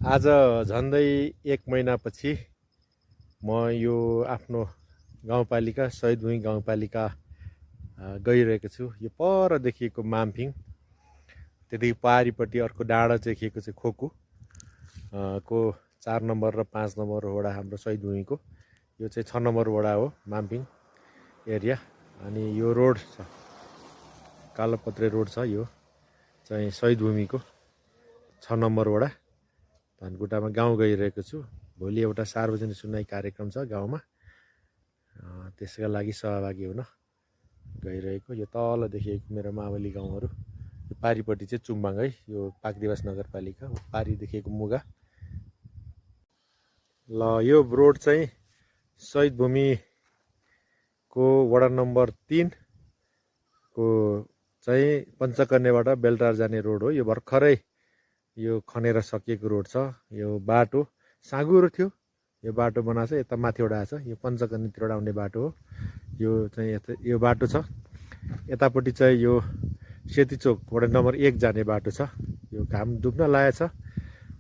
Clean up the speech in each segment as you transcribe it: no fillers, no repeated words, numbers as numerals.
आज झन्डै 1 महिनापछि म यो आफ्नो गाउँपालिका शहीदभूमि गाउँपालिका गइरहेको छु। यो पर देखिएको मामफिङ, त्यहाँदेखि पारिपट्टि अर्को डाँडा देखिएको चाहिँ खोकु को 4 नम्बर र 5 नम्बर वडा हाम्रो शहीदभूमिको। यो चाहिँ 6 नम्बर वडा हो मामफिङ एरिया। अनि यो रोड छ, कालोपत्रे रोड छ। यो चाहिँ शहीदभूमिको 6 नम्बर वडा धनकुटामा गाउँ गइरहेको छु। भोलि एउटा सार्वजनिक सुनवाई कार्यक्रम छ गाउँमा, त्यसका लागि सहभागी हुन गइरहेको। यो तल देखिएको मेरो मावली गाउँहरू। यो पारिपट्टि चाहिँ चुम्बाङ है, यो पाक्दिवास नगरपालिका हो। पारि देखिएको मुगा। ल यो रोड चाहिँ शहीदभूमिको वडा नम्बर 3 को चाहिँ पञ्चकन्याबाट बेलटार जाने रोड हो। यो भर्खरै यो खनेर सकिएको रोड छ। यो बाटो साँघुरो थियो, यो बाटो बनाएको छ। यता माथिबाट आएको छ, यो पञ्चकन्यातिरबाट आउने बाटो हो। यो चाहिँ यो बाटो छ। यतापट्टि चाहिँ यो सेतीचोक वडा नम्बर 1 जाने बाटो छ। यो घाम डुब्न लागेको छ।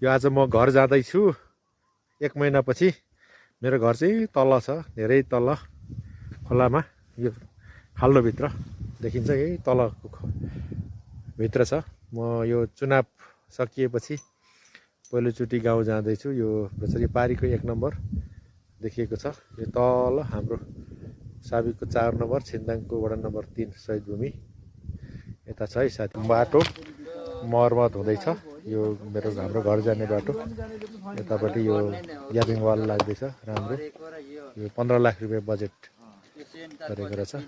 यो आज म घर जाँदैछु 1 महिनापछि। मेरो घर चाहिँ तल छ, धेरै तल खोलामा। यो खाल्डोभित्र देखिन्छ, यही तलको भित्र छ। म यो चुनाव सकिएपछि पहिलोचोटि गाउँ जाँदैछु। यो जसरी पारीको 1 नम्बर देखिएको छ। यो तल हाम्रो साबिकको 4 नम्बर छिन्दाङको वडा नम्बर 3 शहीदभूमि यता छ है साथी। बाटो मर्मत हुँदैछ। यो हाम्रो घर जाने बाटो। यतापट्टि यो ग्यापिङ वाल लाग्दैछ राम्रो। यो 15 लाख रुपियाँ बजेट गरेको रहेछ।